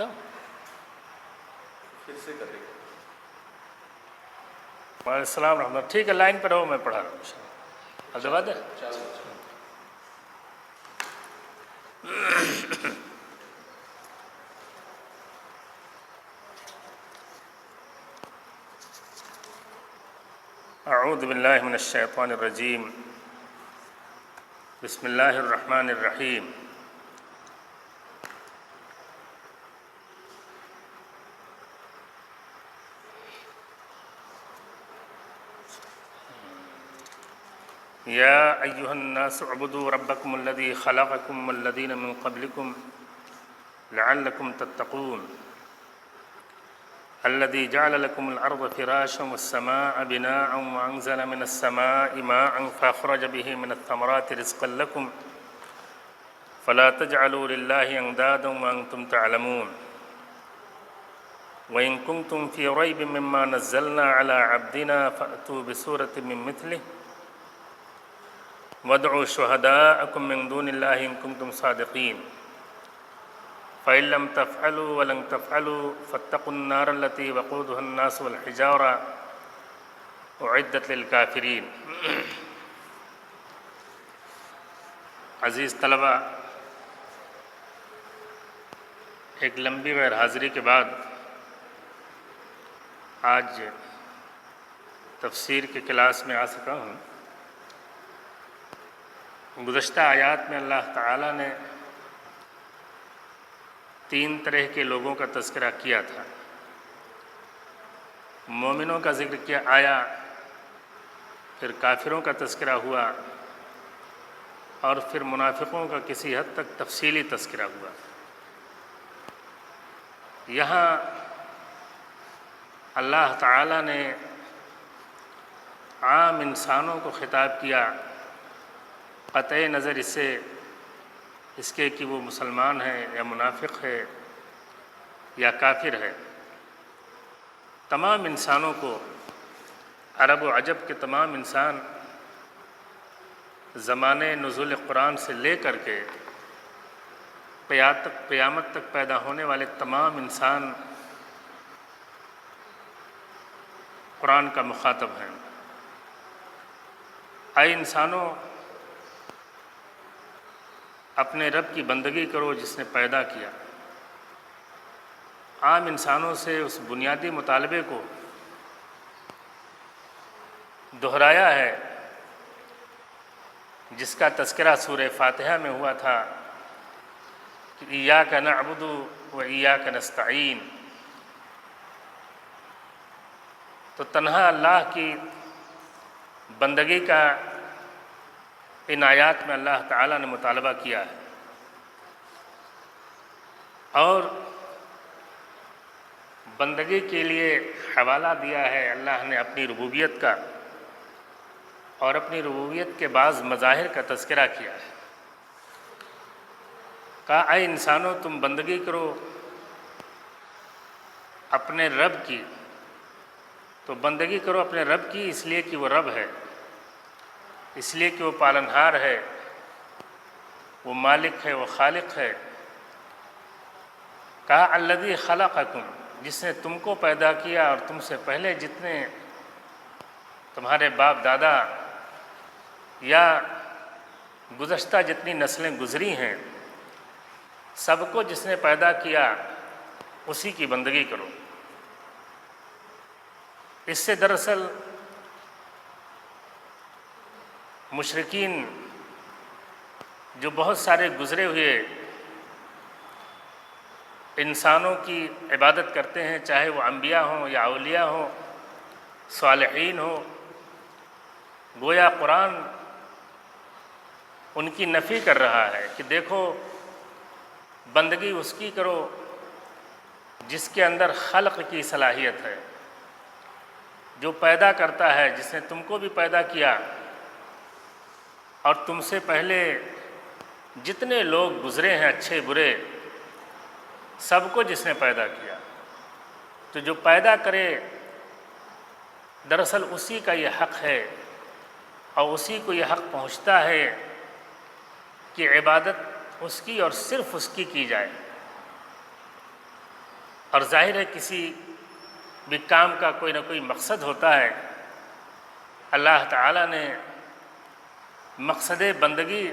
تو پھر سے کرے گا. وعلیکم السلام ورحمۃ اللہ. ٹھیک ہے، لائن پر رہو، میں پڑھا رہا ہوں ان شاء اللہ. اب دبا دیں. اعوذ باللہ من الشیطان الرجیم. بسم اللہ الرحمن الرحیم. یا ایہا الناس اعبدوا ربکم الذی خلقکم والذین من قبلکم لعلکم تتقون الذي جعل لكم الأرض فراشا والسماء بناء وأنزل من السماء ماء فأخرج به من الثمرات رزقا لكم فلا تجعلوا لله أندادا وأنتم تعلمون وإن كنتم في ريب مما نزلنا على عبدنا فأتوا بسورة من مثله وادعوا شهداءكم من دون الله إن كنتم صادقين فإن لم تفعلوا ولن تفعلوا فاتقوا النار التي وقودها الناس والحجارة أعدت للكافرين. عزیز طلبہ، ایک لمبی غیر حاضری کے بعد آج تفسیر کی کلاس میں آ سکا ہوں. گزشتہ آیات میں اللہ تعالیٰ نے 3 طرح کے لوگوں کا تذکرہ کیا تھا. مومنوں کا ذکر کیا آیا، پھر کافروں کا تذکرہ ہوا، اور پھر منافقوں کا کسی حد تک تفصیلی تذکرہ ہوا. یہاں اللہ تعالیٰ نے عام انسانوں کو خطاب کیا، قطع نظر اس کے کہ وہ مسلمان ہے یا منافق ہے یا کافر ہے. تمام انسانوں کو، عرب و عجب کے تمام انسان، زمانے نزول قرآن سے لے کر کے قیامت تک پیدا ہونے والے تمام انسان قرآن کا مخاطب ہیں. اے انسانوں، اپنے رب کی بندگی کرو جس نے پیدا کیا. عام انسانوں سے اس بنیادی مطالبے کو دہرایا ہے جس کا تذکرہ سورہ فاتحہ میں ہوا تھا کہ ایاک نعبد و ایاک نستعین. تو تنہا اللہ کی بندگی کا ان آیات میں اللہ تعالیٰ نے مطالبہ کیا ہے، اور بندگی کے لیے حوالہ دیا ہے اللہ نے اپنی ربوبیت کا، اور اپنی ربوبیت کے بعض مظاہر کا تذکرہ کیا ہے. کہا اے انسانوں، تم بندگی کرو اپنے رب کی. تو بندگی کرو اپنے رب کی اس لیے کہ وہ رب ہے، اس لیے کہ وہ پالنہار ہے، وہ مالک ہے، وہ خالق ہے. کہا الذی خلقکم، جس نے تم کو پیدا کیا اور تم سے پہلے جتنے تمہارے باپ دادا یا گزشتہ جتنی نسلیں گزری ہیں، سب کو جس نے پیدا کیا اسی کی بندگی کرو. اس سے دراصل مشرکین جو بہت سارے گزرے ہوئے انسانوں کی عبادت کرتے ہیں، چاہے وہ انبیاء ہوں یا اولیاء ہوں، صالحین ہوں، گویا قرآن ان کی نفی کر رہا ہے کہ دیکھو، بندگی اس کی کرو جس کے اندر خلق کی صلاحیت ہے، جو پیدا کرتا ہے، جس نے تم کو بھی پیدا کیا اور تم سے پہلے جتنے لوگ گزرے ہیں اچھے برے، سب کو جس نے پیدا کیا. تو جو پیدا کرے دراصل اسی کا یہ حق ہے، اور اسی کو یہ حق پہنچتا ہے کہ عبادت اس کی اور صرف اس کی جائے. اور ظاہر ہے کسی بھی کام کا کوئی نہ کوئی مقصد ہوتا ہے۔ اللہ تعالیٰ نے مقصد بندگی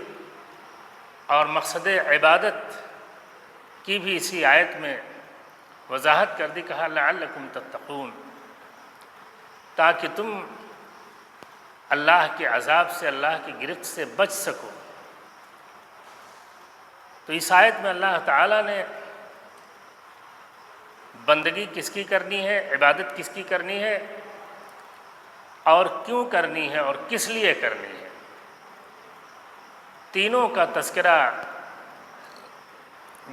اور مقصد عبادت کی بھی اسی آیت میں وضاحت کر دی، کہا لعلکم تتقون، تاکہ تم اللہ کے عذاب سے، اللہ کی گرفت سے بچ سکو۔ تو اس آیت میں اللہ تعالیٰ نے بندگی کس کی کرنی ہے، عبادت کس کی کرنی ہے، اور کیوں کرنی ہے، اور کس لیے کرنی ہے، تینوں کا تذکرہ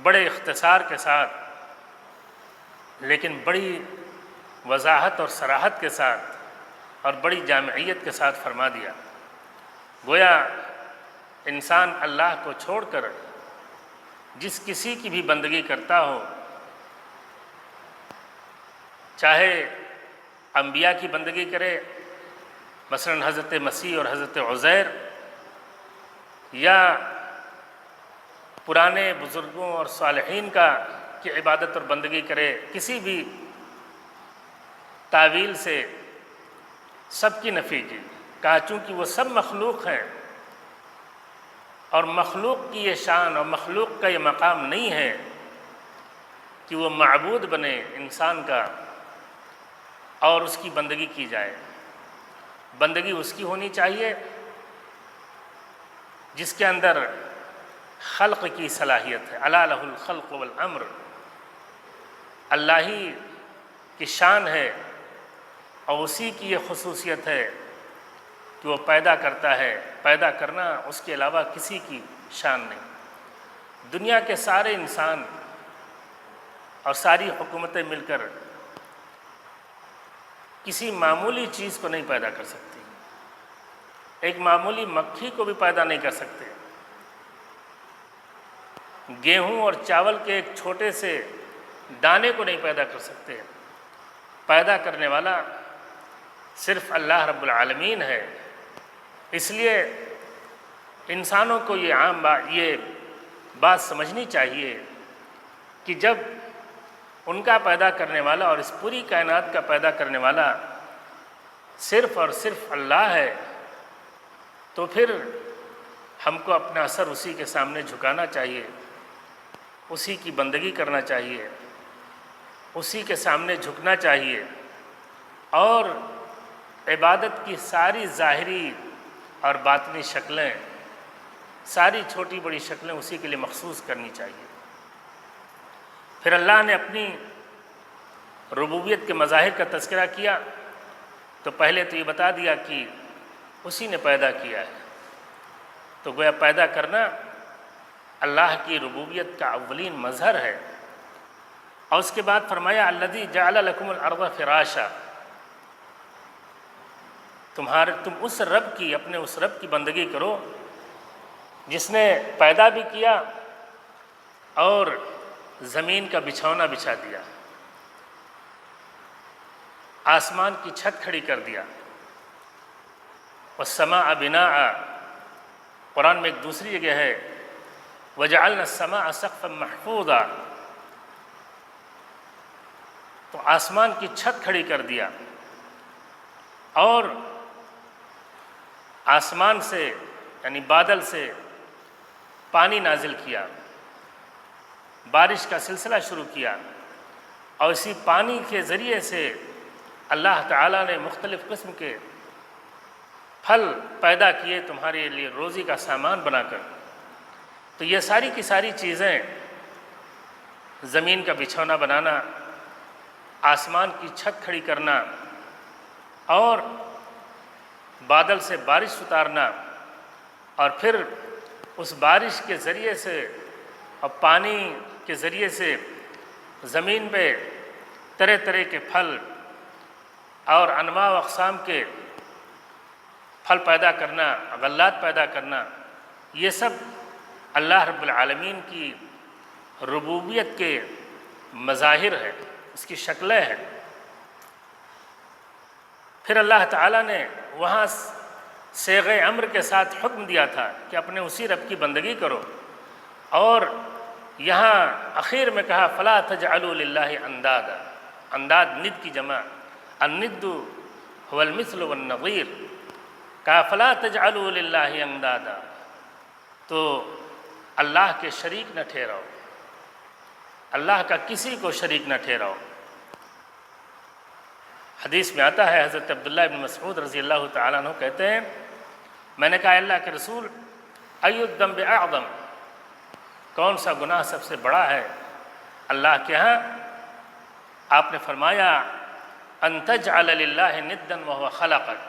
بڑے اختصار کے ساتھ لیکن بڑی وضاحت اور صراحت کے ساتھ اور بڑی جامعیت کے ساتھ فرما دیا۔ گویا انسان اللہ کو چھوڑ کر جس کسی کی بھی بندگی کرتا ہو، چاہے انبیاء کی بندگی کرے، مثلا حضرت مسیح اور حضرت عزیر، یا پرانے بزرگوں اور صالحین کی عبادت اور بندگی کرے، کسی بھی تعویل سے سب کی نفی کی، کہا چونکہ وہ سب مخلوق ہیں اور مخلوق کی یہ شان اور مخلوق کا یہ مقام نہیں ہے کہ وہ معبود بنے انسان کا اور اس کی بندگی کی جائے۔ بندگی اس کی ہونی چاہیے جس کے اندر خلق کی صلاحیت ہے۔ الا لہ الخلق والامر، اللہ ہی کی شان ہے اور اسی کی یہ خصوصیت ہے کہ وہ پیدا کرتا ہے، پیدا کرنا اس کے علاوہ کسی کی شان نہیں۔ دنیا کے سارے انسان اور ساری حکومتیں مل کر کسی معمولی چیز کو نہیں پیدا کر سکتی، ایک معمولی مکھی کو بھی پیدا نہیں کر سکتے، گیہوں اور چاول کے ایک چھوٹے سے دانے کو نہیں پیدا کر سکتے۔ پیدا کرنے والا صرف اللہ رب العالمین ہے۔ اس لیے انسانوں کو یہ بات سمجھنی چاہیے کہ جب ان کا پیدا کرنے والا اور اس پوری کائنات کا پیدا کرنے والا صرف اور صرف اللہ ہے، تو پھر ہم کو اپنا سر اسی کے سامنے جھکانا چاہیے، اسی کی بندگی کرنا چاہیے، اسی کے سامنے جھکنا چاہیے، اور عبادت کی ساری ظاہری اور باطنی شکلیں، ساری چھوٹی بڑی شکلیں اسی کے لیے مخصوص کرنی چاہیے۔ پھر اللہ نے اپنی ربوبیت کے مظاہر کا تذکرہ کیا تو پہلے تو یہ بتا دیا کہ اسی نے پیدا کیا ہے، تو گویا پیدا کرنا اللہ کی ربوبیت کا اولین مظہر ہے۔ اور اس کے بعد فرمایا الذی جعل لکم الارض فراشا، تم اس رب کی، اپنے اس رب کی بندگی کرو جس نے پیدا بھی کیا اور زمین کا بچھونا بچھا دیا، آسمان کی چھت کھڑی کر دیا، والسماء بناء، قرآن میں ایک دوسری جگہ ہے وجعلنا السماء سقفا محفوظا، تو آسمان کی چھت کھڑی کر دیا اور آسمان سے یعنی بادل سے پانی نازل کیا، بارش کا سلسلہ شروع کیا، اور اسی پانی کے ذریعے سے اللہ تعالیٰ نے مختلف قسم کے پھل پیدا کیے تمہارے لیے روزی کا سامان بنا کر۔ تو یہ ساری کی ساری چیزیں، زمین کا بچھونا بنانا، آسمان کی چھت کھڑی کرنا اور بادل سے بارش اتارنا، اور پھر اس بارش کے ذریعے سے اور پانی کے ذریعے سے زمین پہ طرح طرح کے پھل اور انواع و اقسام کے پھل پیدا کرنا، غلات پیدا کرنا، یہ سب اللہ رب العالمین کی ربوبیت کے مظاہر ہے، اس کی شکلیں ہیں۔ پھر اللہ تعالیٰ نے وہاں صیغہ امر کے ساتھ حکم دیا تھا کہ اپنے اسی رب کی بندگی کرو، اور یہاں اخیر میں کہا فلا تجعلوا للہ اندادا، انداد ند کی جمع، الند هو المثل والنظیر، کہا فلا تجعلوا للہ اندادا، تو اللہ کے شریک نہ ٹھہراؤ، اللہ کا کسی کو شریک نہ ٹھہراؤ۔ حدیث میں آتا ہے، حضرت عبداللہ بن مسعود رضی اللہ تعالیٰ عنہ کہتے ہیں، میں نے کہا اللہ کے رسول ای الذنب اعظم، کون سا گناہ سب سے بڑا ہے اللہ کے ہاں؟ آپ نے فرمایا ان تجعل للہ ندا وهو خلقک،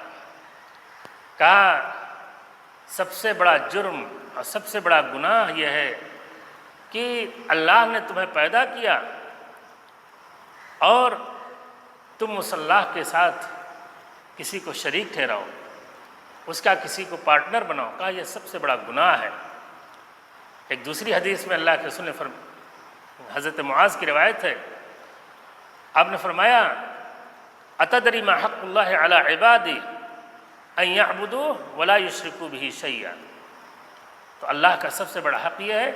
کہا سب سے بڑا جرم اور سب سے بڑا گناہ یہ ہے کہ اللہ نے تمہیں پیدا کیا اور تم اس اللہ کے ساتھ کسی کو شریک ٹھہراؤ، اس کا کسی کو پارٹنر بناؤ، کہا یہ سب سے بڑا گناہ ہے۔ ایک دوسری حدیث میں اللہ کے رسول نے حضرت معاذ کی روایت ہے، آپ نے فرمایا اتدری ما حق اللہ علی عبادی ان یعبدوہ ولا یشرکوا بہ شیئا، تو اللہ کا سب سے بڑا حق یہ ہے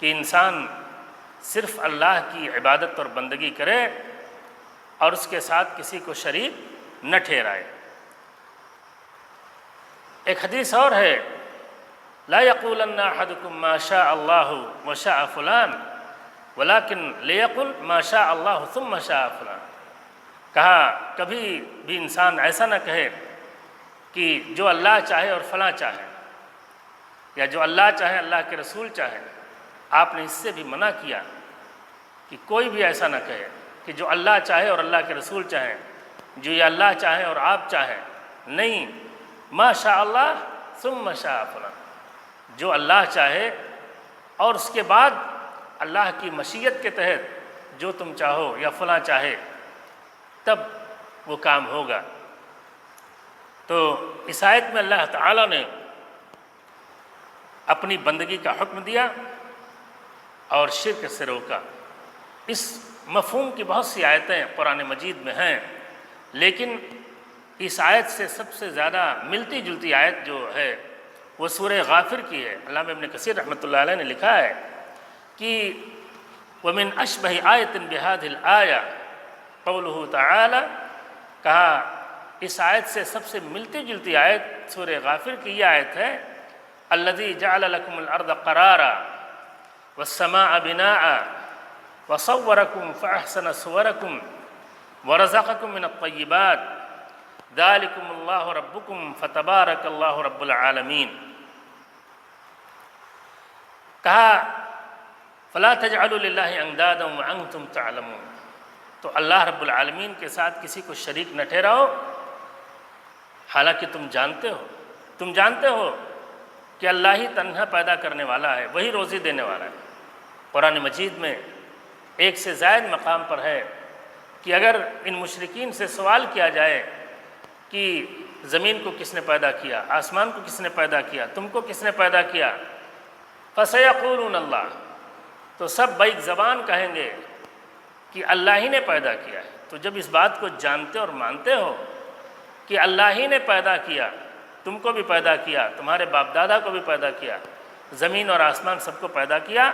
کہ انسان صرف اللہ کی عبادت اور بندگی کرے اور اس کے ساتھ کسی کو شریک نہ ٹھہرائے۔ ایک حدیث اور ہے، لا یقولن احدکم ما شاء اللہ وشاء فلان ولکن لیقل ما شاء اللہ ثم شاء فلان، کہا کبھی بھی انسان ایسا نہ کہے کہ جو اللہ چاہے اور فلاں چاہے، یا جو اللہ چاہے اللہ کے رسول چاہے۔ آپ نے اس سے بھی منع کیا کہ کوئی بھی ایسا نہ کہے کہ جو اللہ چاہے اور اللہ کے رسول چاہیں، جو یہ اللہ چاہے اور آپ چاہیں، نہیں، ما شاء اللہ ثم شاء فلان، جو اللہ چاہے اور اس کے بعد اللہ کی مشیت کے تحت جو تم چاہو یا فلاں چاہے تب وہ کام ہوگا۔ تو اس آیت میں اللہ تعالیٰ نے اپنی بندگی کا حکم دیا اور شرک سے روکا۔ اس مفہوم کی بہت سی آیتیں قرآن مجید میں ہیں، لیکن اس آیت سے سب سے زیادہ ملتی جلتی آیت جو ہے وہ سورہ غافر کی ہے۔ علامہ ابن کثیر رحمۃ اللہ علیہ نے لکھا ہے کہ وَمِنْ أَشْبَهِ آیَةٍ بِهَذِهِ الْآیَةِ قَوْلُهُ تعالی، کہا اس آیت سے سب سے ملتی جلتی آیت سورہ غافر کی یہ آیت ہے، الَّذِي جَعَلَ لَكُمُ الْأَرْضَ قَرَارًا وَالسَّمَاءَ بِنَاءً وَصَوَّرَكُمْ فَأَحْسَنَ صُوَرَكُمْ وَرَزَقَكُم مِّنَ الطَّيِّبَاتِ ذَلِكُمُ اللَّهُ رَبُّكُمْ فَتَبَارَكَ اللَّهُ رَبُّ الْعَالَمِينَ، کہا فَلَا تَجْعَلُوا لِلَّهِ أَنْدَادًا وَأَنْتُمْ تَعْلَمُونَ، تو اللہ رب العالمین کے ساتھ کسی کو شریک نہ ٹھہراؤ حالانکہ تم جانتے ہو کہ اللہ ہی تنہا پیدا کرنے والا ہے، وہی روزی دینے والا ہے۔ قرآن مجید میں ایک سے زائد مقام پر ہے کہ اگر ان مشرکین سے سوال کیا جائے کہ زمین کو کس نے پیدا کیا، آسمان کو کس نے پیدا کیا، تم کو کس نے پیدا کیا، فَسَيَقُولُونَ اللَّهُ، تو سب بیک زبان کہیں گے کہ اللہ ہی نے پیدا کیا ہے۔ تو جب اس بات کو جانتے اور مانتے ہو کہ اللہ ہی نے پیدا کیا، تم کو بھی پیدا کیا، تمہارے باپ دادا کو بھی پیدا کیا، زمین اور آسمان سب کو پیدا کیا،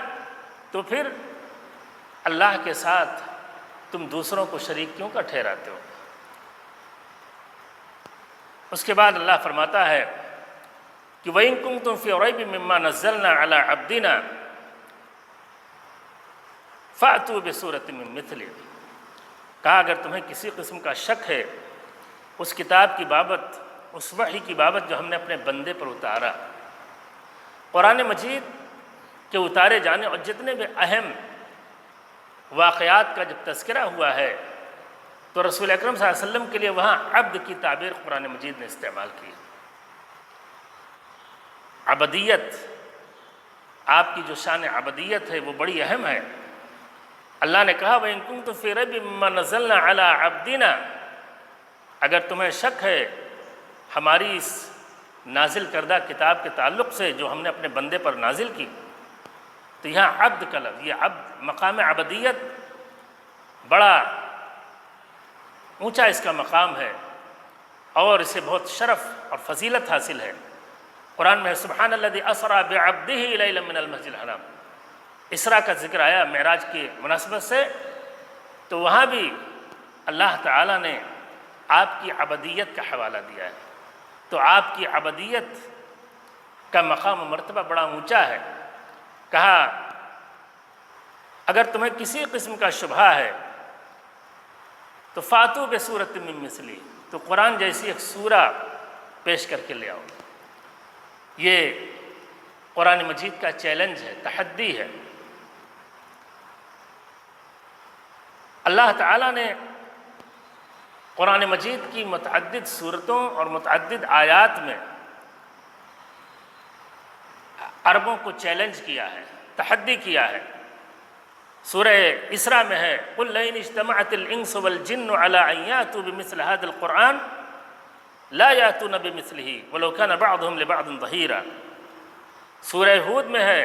تو پھر اللہ کے ساتھ تم دوسروں کو شریک کیوں کا ٹھہراتے ہو؟ اس کے بعد اللہ فرماتا ہے کہ وَإِن كُنتُمْ فِي رَيْبٍ مِّمَّا نَزَّلْنَا عَلَىٰ عَبْدِنَا فَأْتُوا بِسُورَةٍ مِّن مِّثْلِهِ، کہا اگر تمہیں کسی قسم کا شک ہے اس کتاب کی بابت، اس وحی کی بابت جو ہم نے اپنے بندے پر اتارا۔ قرآن مجید کے اتارے جانے اور جتنے بھی اہم واقعات کا جب تذکرہ ہوا ہے تو رسول اکرم صلی اللہ علیہ وسلم کے لیے وہاں عبد کی تعبیر قرآن مجید نے استعمال کی۔ عبدیت، آپ کی جو شان عبدیت ہے وہ بڑی اہم ہے۔ اللہ نے کہا وَإِن كُنتُمْ فِي رَيْبٍ مِّمَّا نَزَّلْنَا عَلَىٰ عَبْدِنَا، اگر تمہیں شک ہے ہماری اس نازل کردہ کتاب کے تعلق سے جو ہم نے اپنے بندے پر نازل کی، تو یہاں عبد کا لفظ، یہ عبد مقام عبدیت بڑا اونچا اس کا مقام ہے اور اسے بہت شرف اور فضیلت حاصل ہے۔ قرآن میں سبحان الذی اسری بعبدہ لیلا من المسجد الحرام، اسراء کا ذکر آیا معراج کی مناسبت سے، تو وہاں بھی اللہ تعالیٰ نے آپ کی عبدیت کا حوالہ دیا ہے۔ تو آپ کی عبدیت کا مقام و مرتبہ بڑا اونچا ہے۔ کہا اگر تمہیں کسی قسم کا شبہ ہے تو فاتو بسورۃ من مثلی، تو قرآن جیسی ایک سورہ پیش کر کے لے آؤ۔ یہ قرآن مجید کا چیلنج ہے، تحدی ہے۔ اللہ تعالیٰ نے قرآن مجید کی متعدد صورتوں اور متعدد آیات میں عربوں کو چیلنج کیا ہے، تحدی کیا ہے۔ سورہ اسراء میں ہے قُلْ لَئِنِ اجْتَمَعَتِ الْإِنسُ وَالْجِنُّ عَلَىٰ أَن يَأْتُوا بِمِثْلِ هَٰذَا الْقُرْآنِ لَا يَأْتُونَ بِمِثْلِهِ وَلَوْ كَانَ بَعْضُهُمْ لِبَعْضٍ ظَهِيرًا۔ سورہ ہود میں ہے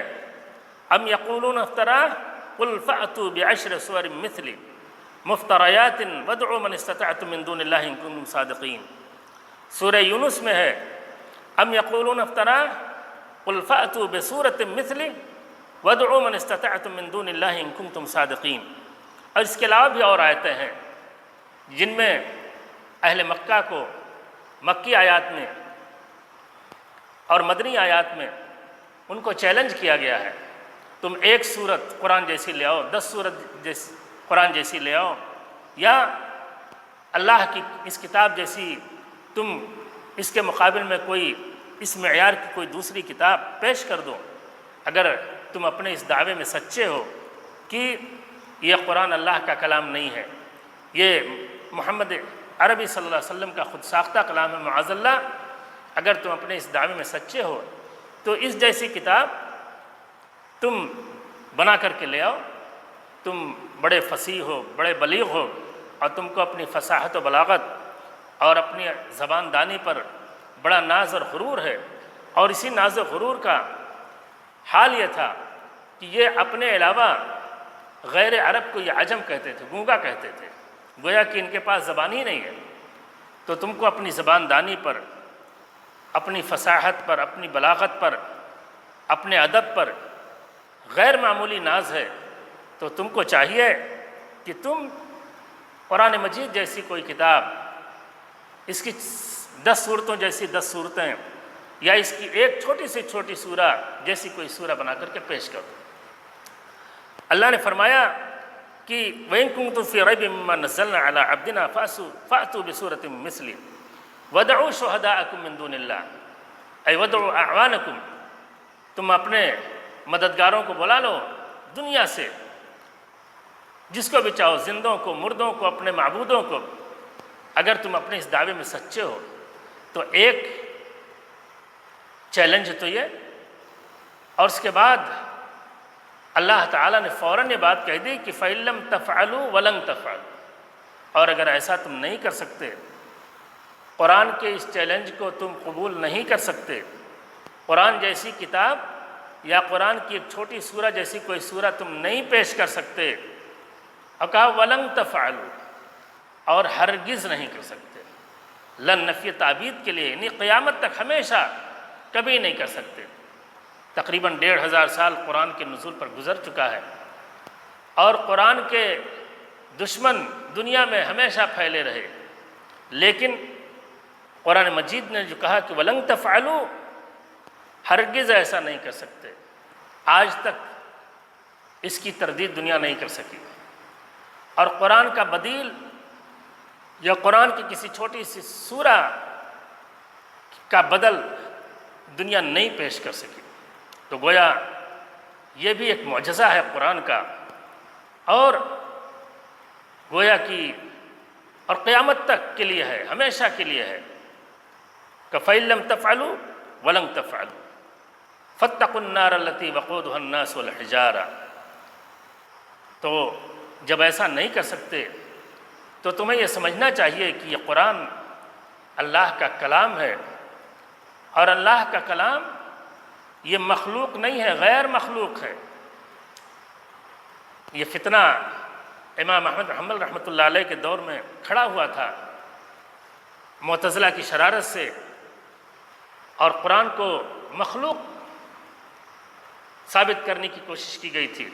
أَمْ يَقُولُونَ افْتَرَاهُ قُلْ فَأْتُوا بِعَشْرِ سُوَرٍ مِثْلِهِ مفتریات وادعوا من استطعتم من دون اللہ ان کنتم صادقین۔ سورہ یونس میں ہے ام یقولون افطراه قل فأتوا بسورۃ مثلہ وادعوا من استطعتم من دون اللہ ان کنتم صادقین۔ اور اس کے علاوہ بھی اور آیتیں ہیں جن میں اہل مکہ کو مکی آیات میں اور مدنی آیات میں ان کو چیلنج کیا گیا ہے، تم ایک سورت قرآن جیسی لے آؤ، 10 سورت قرآن جیسی لے آؤ، یا اللہ کی اس کتاب جیسی تم اس کے مقابل میں کوئی اس معیار کی کوئی دوسری کتاب پیش کر دو، اگر تم اپنے اس دعوے میں سچے ہو کہ یہ قرآن اللہ کا کلام نہیں ہے، یہ محمد عربی صلی اللہ علیہ وسلم کا خود ساختہ کلام ہے معاذ اللہ، اگر تم اپنے اس دعوے میں سچے ہو تو اس جیسی کتاب تم بنا کر کے لے آؤ۔ تم بڑے فصیح ہو، بڑے بلیغ ہو، اور تم کو اپنی فصاحت و بلاغت اور اپنی زبان دانی پر بڑا ناز اور غرور ہے، اور اسی ناز و غرور کا حال یہ تھا کہ یہ اپنے علاوہ غیر عرب کو یہ عجم کہتے تھے، گونگا کہتے تھے، گویا کہ ان کے پاس زبان ہی نہیں ہے۔ تو تم کو اپنی زبان دانی پر، اپنی فصاحت پر، اپنی بلاغت پر، اپنے ادب پر غیر معمولی ناز ہے، تو تم کو چاہیے کہ تم قرآن مجید جیسی کوئی کتاب، اس کی 10 صورتوں جیسی 10 صورتیں، یا اس کی ایک چھوٹی سی چھوٹی سورہ جیسی کوئی سورہ بنا کر کے پیش کرو۔ اللہ نے فرمایا کہ وَإِن كُنتُمْ فِي رَيْبٍ مِّمَّا نَزَّلْنَا عَلَىٰ عَبْدِنَا فَأْتُوا بِسُورَةٍ مِّن مِّثْلِهِ وَادْعُوا شُهَدَاءَكُم مِّن دُونِ اللَّهِ أَيْ وَادْعُوا أَعْوَانَكُم، تم اپنے مددگاروں کو بلا لو دنیا سے، جس کو بھی چاہو، زندوں کو، مردوں کو، اپنے معبودوں کو، اگر تم اپنے اس دعوے میں سچے ہو۔ تو ایک چیلنج تو یہ، اور اس کے بعد اللہ تعالیٰ نے فوراً یہ بات کہہ دی کہ فَإِن لَّمْ تَفْعَلُوا وَلَن تَفْعَلُوا، اور اگر ایسا تم نہیں کر سکتے، قرآن کے اس چیلنج کو تم قبول نہیں کر سکتے، قرآن جیسی کتاب یا قرآن کی ایک چھوٹی سورہ جیسی کوئی سورہ تم نہیں پیش کر سکتے، اور کہا وَلَن تَفْعَلُوا، اور ہرگز نہیں کر سکتے۔ لن نفی تعبید کے لیے، یعنی قیامت تک ہمیشہ کبھی نہیں کر سکتے۔ تقریباً 1500 سال قرآن کے نزول پر گزر چکا ہے، اور قرآن کے دشمن دنیا میں ہمیشہ پھیلے رہے، لیکن قرآن مجید نے جو کہا کہ وَلَن تَفْعَلُوا، ہرگز ایسا نہیں کر سکتے، آج تک اس کی تردید دنیا نہیں کر سکی۔ اور قرآن کا بدیل یا قرآن کی کسی چھوٹی سی سورہ کا بدل دنیا نہیں پیش کر سکی۔ تو گویا یہ بھی ایک معجزہ ہے قرآن کا، اور گویا کہ اور قیامت تک کے لیے ہے، ہمیشہ کے لیے ہے کہ فَإِن لَّمْ تَفْعَلُوا وَلَن تَفْعَلُوا فَاتَّقُوا النَّارَ الَّتِي وَقُودُهَا النَّاسُ وَالْحِجَارَةُ۔ تو جب ایسا نہیں کر سکتے تو تمہیں یہ سمجھنا چاہیے کہ یہ قرآن اللہ کا کلام ہے، اور اللہ کا کلام یہ مخلوق نہیں ہے، غیر مخلوق ہے۔ یہ فتنہ امام احمد بن حنبل رحمۃ اللہ علیہ کے دور میں کھڑا ہوا تھا، معتزلہ کی شرارت سے، اور قرآن کو مخلوق ثابت کرنے کی کوشش کی گئی تھی۔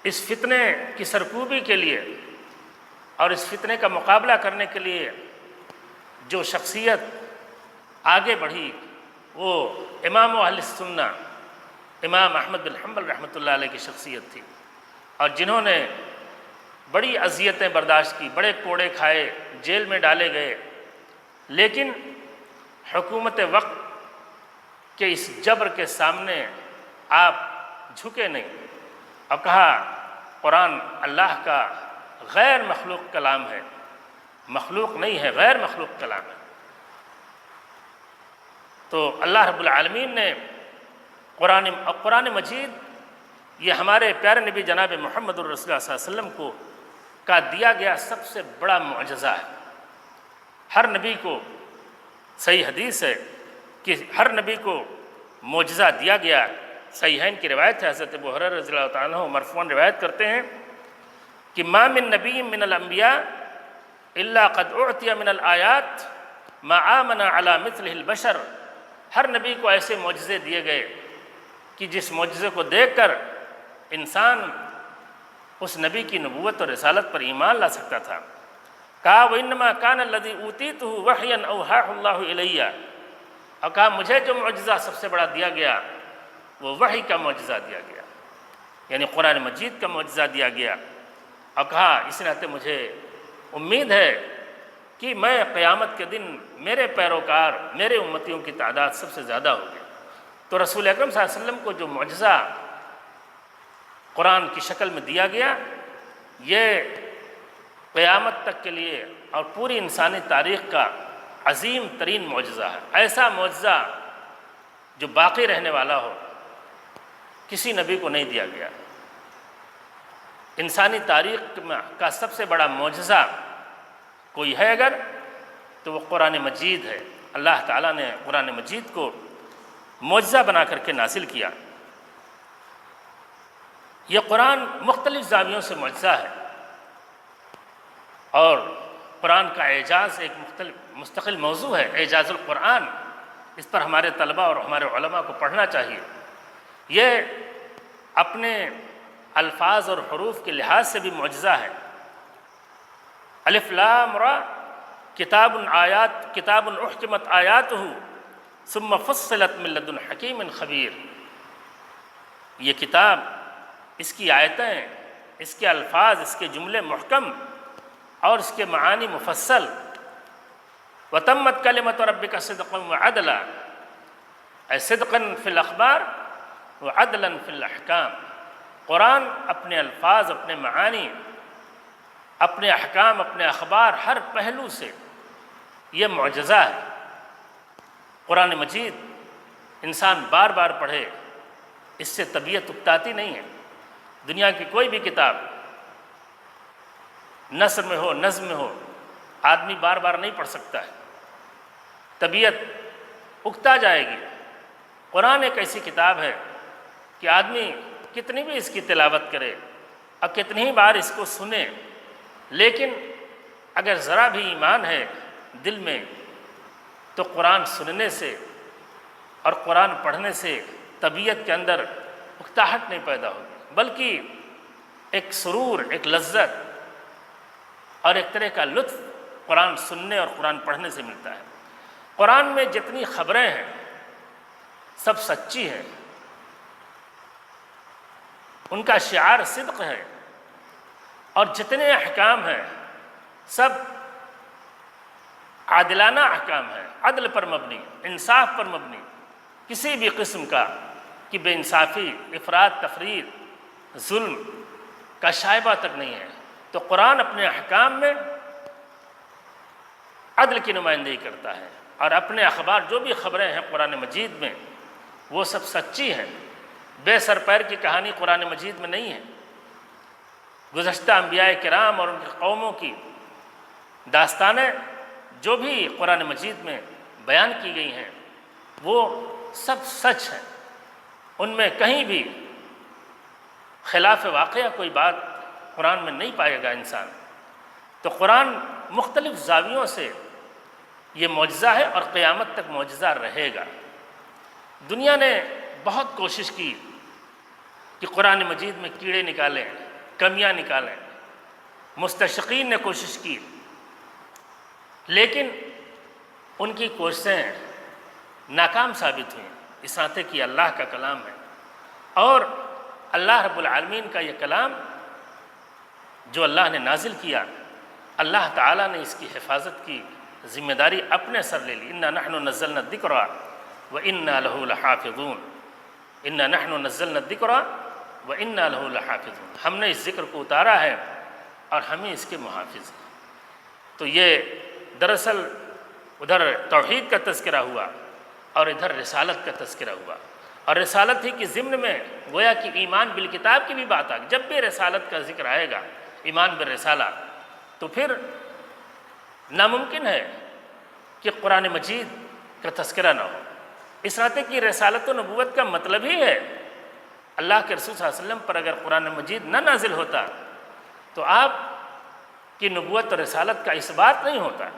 اس فتنے کی سرکوبی کے لیے اور اس فتنے کا مقابلہ کرنے کے لیے جو شخصیت آگے بڑھی وہ امام اہل السنہ امام احمد بن حنبل رحمۃ اللہ علیہ کی شخصیت تھی، اور جنہوں نے بڑی اذیتیں برداشت کی، بڑے کوڑے کھائے، جیل میں ڈالے گئے، لیکن حکومت وقت کے اس جبر کے سامنے آپ جھکے نہیں اور کہا قرآن اللہ کا غیر مخلوق کلام ہے، مخلوق نہیں ہے، غیر مخلوق کلام ہے۔ تو اللہ رب العالمین نے قرآن مجید یہ ہمارے پیارے نبی جناب محمد الرسول صلی اللہ علیہ وسلم کو کا دیا گیا سب سے بڑا معجزہ ہے۔ ہر نبی کو صحیح حدیث ہے کہ ہر نبی کو معجزہ دیا گیا۔ صحیحین کی روایت ہے، حضرت ابو ہریرہ رضی اللہ تعالیٰ عنہ مرفوعاً روایت کرتے ہیں کہ ما من نبی من الانبیاء الا قد اعطی من الآیات ما آمن علی مثلہ البشر۔ ہر نبی کو ایسے معجزے دیے گئے کہ جس معجزے کو دیکھ کر انسان اس نبی کی نبوت اور رسالت پر ایمان لا سکتا تھا۔ کہا وَإِنَّمَا كَانَ الَّذِي أُوتِيتُهُ وَحْيًا أَوْحَاهُ اللَّهُ إِلَيَّ، اور کہا مجھے جو معجزہ سب سے بڑا دیا گیا وہ وحی کا معجزہ دیا گیا، یعنی قرآن مجید کا معجزہ دیا گیا، اور کہا اس ناطے مجھے امید ہے کہ میں قیامت کے دن میرے پیروکار میرے امتیوں کی تعداد سب سے زیادہ ہوگی۔ تو رسول اکرم صلی اللہ علیہ وسلم کو جو معجزہ قرآن کی شکل میں دیا گیا یہ قیامت تک کے لیے اور پوری انسانی تاریخ کا عظیم ترین معجزہ ہے۔ ایسا معجزہ جو باقی رہنے والا ہو کسی نبی کو نہیں دیا گیا۔ انسانی تاریخ کا سب سے بڑا معجزہ کوئی ہے اگر تو وہ قرآن مجید ہے۔ اللہ تعالیٰ نے قرآن مجید کو معجزہ بنا کر کے نازل کیا۔ یہ قرآن مختلف زاویوں سے معجزہ ہے، اور قرآن کا اعجاز ایک مستقل موضوع ہے، اعجاز القرآن۔ اس پر ہمارے طلباء اور ہمارے علماء کو پڑھنا چاہیے۔ یہ اپنے الفاظ اور حروف کے لحاظ سے بھی معجزہ ہے۔ الف لام را کتاب احکمت آیاتہ ثم فصلت من لدن حکیم خبیر۔ یہ کتاب، اس کی آیتیں، اس کے الفاظ، اس کے جملے محکم اور اس کے معانی مفصل۔ وتمت کلمۃ ربک صدقا وعدلا، اے صدقا فی الاخبار وعدلا فی الاحکام۔ قرآن اپنے الفاظ، اپنے معانی، اپنے احکام، اپنے اخبار، ہر پہلو سے یہ معجزہ ہے۔ قرآن مجید انسان بار بار پڑھے، اس سے طبیعت اکتاتی نہیں ہے۔ دنیا کی کوئی بھی کتاب نثر میں ہو، نظم میں ہو، آدمی بار بار نہیں پڑھ سکتا ہے، طبیعت اکتا جائے گی۔ قرآن ایک ایسی کتاب ہے کہ آدمی کتنی بھی اس کی تلاوت کرے اور کتنی ہی بار اس کو سنے، لیکن اگر ذرا بھی ایمان ہے دل میں تو قرآن سننے سے اور قرآن پڑھنے سے طبیعت کے اندر اکتاہٹ نہیں پیدا ہوگی، بلکہ ایک سرور، ایک لذت اور ایک طرح کا لطف قرآن سننے اور قرآن پڑھنے سے ملتا ہے۔ قرآن میں جتنی خبریں ہیں سب سچی ہیں، ان کا شعار صدق ہے، اور جتنے احکام ہیں سب عادلانہ احکام ہیں، عدل پر مبنی، انصاف پر مبنی، کسی بھی قسم کا کہ بے انصافی، افراط تفریط، ظلم کا شائبہ تک نہیں ہے۔ تو قرآن اپنے احکام میں عدل کی نمائندگی کرتا ہے، اور اپنے اخبار جو بھی خبریں ہیں قرآن مجید میں وہ سب سچی ہیں۔ بے سر پیر کی کہانی قرآن مجید میں نہیں ہے۔ گزشتہ انبیاء کرام اور ان کی قوموں کی داستانیں جو بھی قرآن مجید میں بیان کی گئی ہیں وہ سب سچ ہیں، ان میں کہیں بھی خلاف واقعہ کوئی بات قرآن میں نہیں پائے گا انسان۔ تو قرآن مختلف زاویوں سے یہ معجزہ ہے اور قیامت تک معجزہ رہے گا۔ دنیا نے بہت کوشش کی کہ قرآن مجید میں کیڑے نکالیں، کمیاں نکالیں، مستشقین نے کوشش کی، لیکن ان کی کوششیں ناکام ثابت ہوئیں، اس ناطے کہ اللہ کا کلام ہے، اور اللہ رب العالمین کا یہ کلام جو اللہ نے نازل کیا، اللہ تعالیٰ نے اس کی حفاظت کی ذمہ داری اپنے سر لے لی۔ انا نحن نزلنا الذکر وانا لہ لحافظون، انا نحن نزلنا الذکر وانا لہ لحافظون، ہم نے اس ذکر کو اتارا ہے اور ہمیں اس کے محافظ ہیں۔ تو یہ دراصل ادھر توحید کا تذکرہ ہوا اور ادھر رسالت کا تذکرہ ہوا، اور رسالت ہی کی ضمن میں گویا کہ ایمان بالکتاب کی بھی بات آ گئی۔ جب بھی رسالت کا ذکر آئے گا، ایمان بالرسالہ، تو پھر ناممکن ہے کہ قرآن مجید کا تذکرہ نہ ہو، اس ناطے کی رسالت و نبوت کا مطلب ہی ہے اللہ کے رسول صلی اللہ علیہ وسلم پر اگر قرآن مجید نہ نازل ہوتا تو آپ کی نبوت اور رسالت کا اس بات نہیں ہوتا۔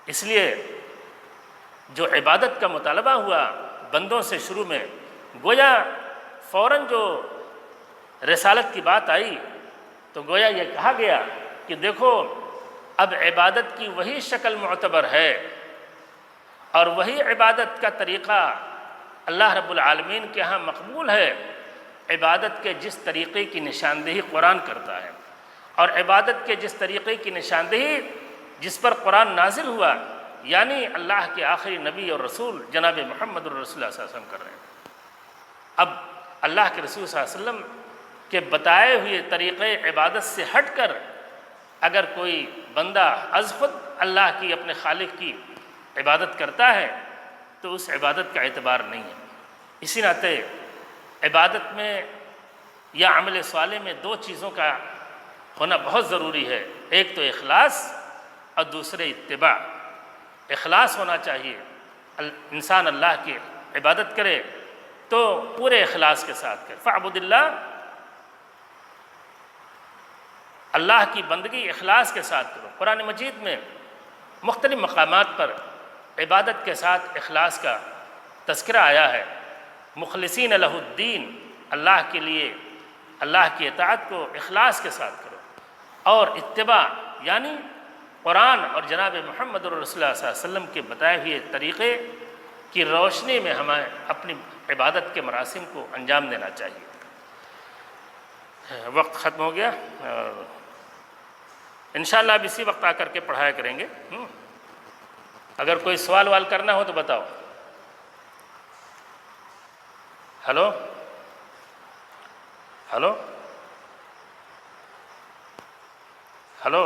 اس لیے جو عبادت کا مطالبہ ہوا بندوں سے شروع میں، گویا فوراً جو رسالت کی بات آئی تو گویا یہ کہا گیا کہ دیکھو اب عبادت کی وہی شکل معتبر ہے اور وہی عبادت کا طریقہ اللہ رب العالمین کے ہاں مقبول ہے، عبادت کے جس طریقے کی نشاندہی قرآن کرتا ہے، اور عبادت کے جس طریقے کی نشاندہی جس پر قرآن نازل ہوا، یعنی اللہ کے آخری نبی اور رسول جناب محمد الرسول اللہ صلی اللہ علیہ وسلم کر رہے ہیں۔ اب اللہ کے رسول صلی اللہ علیہ وسلم کے بتائے ہوئے طریقے عبادت سے ہٹ کر اگر کوئی بندہ از خود اللہ کی، اپنے خالق کی عبادت کرتا ہے تو اس عبادت کا اعتبار نہیں ہے۔ اسی ناطے عبادت میں یا عمل صالح میں دو چیزوں کا ہونا بہت ضروری ہے، ایک تو اخلاص اور دوسرے اتباع۔ اخلاص ہونا چاہیے، انسان اللہ کی عبادت کرے تو پورے اخلاص کے ساتھ کرے۔ فاعبد اللہ، اللہ کی بندگی اخلاص کے ساتھ کرو۔ قرآن مجید میں مختلف مقامات پر عبادت کے ساتھ اخلاص کا تذکرہ آیا ہے۔ مخلصین لہ الدین، اللہ کے لیے اللہ کی اطاعت کو اخلاص کے ساتھ کرو، اور اتباع یعنی قرآن اور جناب محمد الرسول اللہ صلی اللہ علیہ وسلم کے بتائے ہوئے طریقے کی روشنی میں ہمیں اپنی عبادت کے مراسم کو انجام دینا چاہیے۔ وقت ختم ہو گیا، انشاءاللہ اب اسی وقت آ کر کے پڑھایا کریں گے۔ اگر کوئی سوال وال کرنا ہو تو بتاؤ۔ Hello hello hello